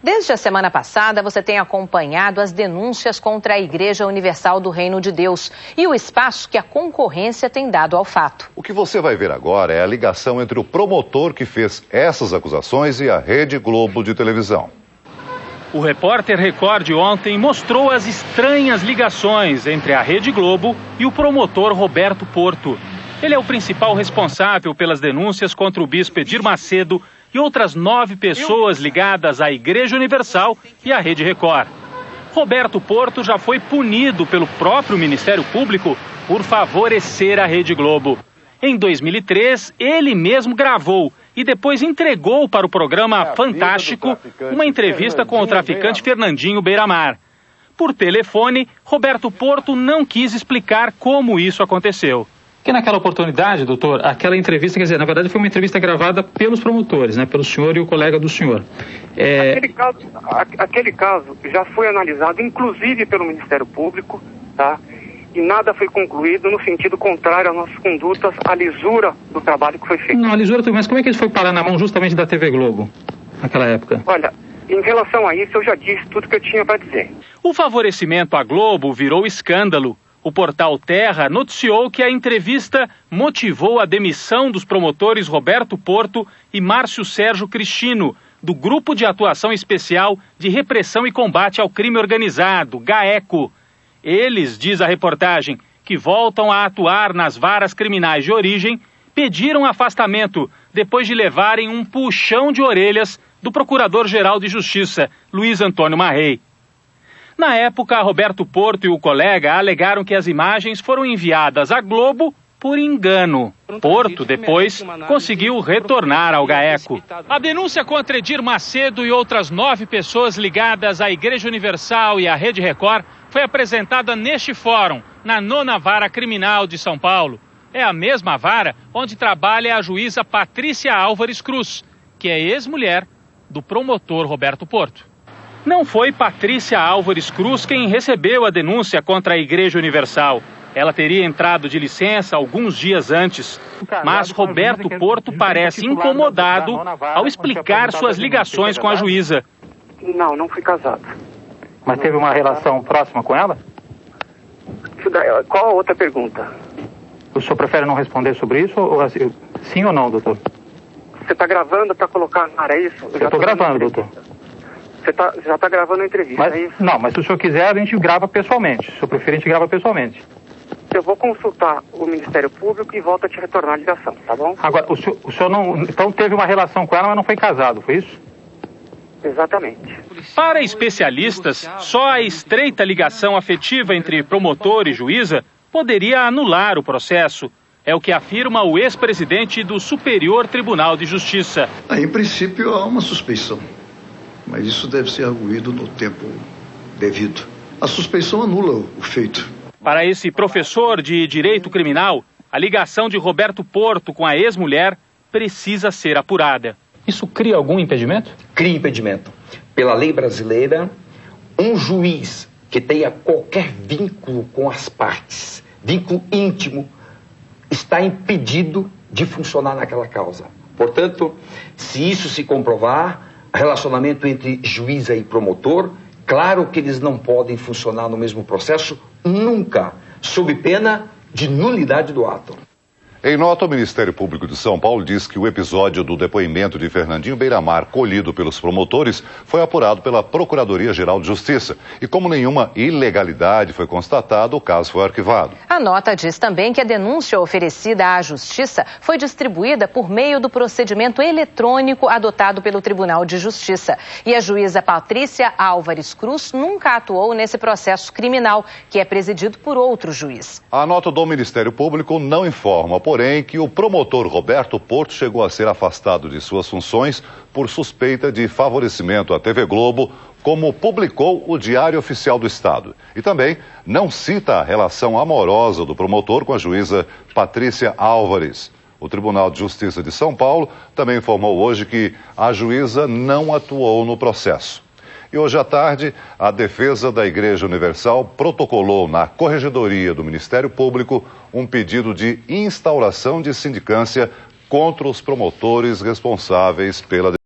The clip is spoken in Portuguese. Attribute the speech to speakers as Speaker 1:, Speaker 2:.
Speaker 1: Desde a semana passada, você tem acompanhado as denúncias contra a Igreja Universal do Reino de Deus e o espaço que a concorrência tem dado ao fato.
Speaker 2: O que você vai ver agora é a ligação entre o promotor que fez essas acusações e a Rede Globo de televisão.
Speaker 3: O repórter Record ontem mostrou as estranhas ligações entre a Rede Globo e o promotor Roberto Porto. Ele é o principal responsável pelas denúncias contra o bispo Edir Macedo e outras 9 pessoas ligadas à Igreja Universal e à Rede Record. Roberto Porto já foi punido pelo próprio Ministério Público por favorecer a Rede Globo. Em 2003, ele mesmo gravou e depois entregou para o programa Fantástico uma entrevista com o traficante Fernandinho Beiramar. Por telefone, Roberto Porto não quis explicar como isso aconteceu.
Speaker 4: Porque naquela oportunidade, doutor, aquela entrevista, quer dizer, na verdade foi uma entrevista gravada pelos promotores, né, pelo senhor e o colega do senhor.
Speaker 5: Aquele caso já foi analisado, inclusive pelo Ministério Público, tá? E nada foi concluído no sentido contrário às nossas condutas, à lisura do trabalho que foi feito.
Speaker 4: Não, a lisura, mas como é que isso foi parar na mão justamente da TV Globo, naquela época?
Speaker 5: Olha, em relação a isso, eu já disse tudo que eu tinha para dizer.
Speaker 3: O favorecimento à Globo virou escândalo. O portal Terra noticiou que a entrevista motivou a demissão dos promotores Roberto Porto e Márcio Sérgio Cristino, do Grupo de Atuação Especial de Repressão e Combate ao Crime Organizado, GAECO. Eles, diz a reportagem, que voltam a atuar nas varas criminais de origem, pediram afastamento depois de levarem um puxão de orelhas do Procurador-Geral de Justiça, Luiz Antônio Marrei. Na época, Roberto Porto e o colega alegaram que as imagens foram enviadas à Globo por engano. Porto, depois, conseguiu retornar ao GAECO. A denúncia contra Edir Macedo e outras 9 pessoas ligadas à Igreja Universal e à Rede Record foi apresentada neste fórum, na 9ª Vara Criminal de São Paulo. É a mesma vara onde trabalha a juíza Patrícia Álvares Cruz, que é ex-mulher do promotor Roberto Porto. Não foi Patrícia Álvares Cruz quem recebeu a denúncia contra a Igreja Universal. Ela teria entrado de licença alguns dias antes. Mas Roberto Porto parece incomodado ao explicar suas ligações com a juíza.
Speaker 5: Não fui casado.
Speaker 4: Mas teve uma relação próxima com ela?
Speaker 5: Qual a outra pergunta?
Speaker 4: O senhor prefere não responder sobre isso? Sim ou não, doutor?
Speaker 5: Você está gravando para colocar na área, é isso?
Speaker 4: Eu estou gravando, doutor.
Speaker 5: Você já está gravando a entrevista,
Speaker 4: mas,
Speaker 5: é isso?
Speaker 4: Não, mas se o senhor quiser, a gente grava pessoalmente. Se o senhor preferir, a gente grava pessoalmente.
Speaker 5: Eu vou consultar o Ministério Público e volto a te retornar a ligação, tá bom?
Speaker 4: Agora, o senhor não... Então teve uma relação com ela, mas não foi casado, foi isso?
Speaker 5: Exatamente.
Speaker 3: Para especialistas, só a estreita ligação afetiva entre promotor e juíza poderia anular o processo. É o que afirma o ex-presidente do Superior Tribunal de Justiça.
Speaker 6: Em princípio, há uma suspeição. Mas isso deve ser arguído no tempo devido. A suspeição anula o feito.
Speaker 3: Para esse professor de direito criminal, a ligação de Roberto Porto com a ex-mulher precisa ser apurada.
Speaker 4: Isso cria algum impedimento?
Speaker 7: Cria impedimento. Pela lei brasileira, um juiz que tenha qualquer vínculo com as partes, vínculo íntimo, está impedido de funcionar naquela causa. Portanto, se isso se comprovar, relacionamento entre juíza e promotor, claro que eles não podem funcionar no mesmo processo nunca, sob pena de nulidade do ato.
Speaker 2: Em nota, o Ministério Público de São Paulo diz que o episódio do depoimento de Fernandinho Beiramar, colhido pelos promotores, foi apurado pela Procuradoria-Geral de Justiça. E como nenhuma ilegalidade foi constatada, o caso foi arquivado.
Speaker 1: A nota diz também que a denúncia oferecida à Justiça foi distribuída por meio do procedimento eletrônico adotado pelo Tribunal de Justiça. E a juíza Patrícia Álvares Cruz nunca atuou nesse processo criminal, que é presidido por outro juiz.
Speaker 2: A nota do Ministério Público não informa, porém, que o promotor Roberto Porto chegou a ser afastado de suas funções por suspeita de favorecimento à TV Globo, como publicou o Diário Oficial do Estado. E também não cita a relação amorosa do promotor com a juíza Patrícia Álvares. O Tribunal de Justiça de São Paulo também informou hoje que a juíza não atuou no processo. E hoje à tarde, a defesa da Igreja Universal protocolou na Corregedoria do Ministério Público um pedido de instauração de sindicância contra os promotores responsáveis pela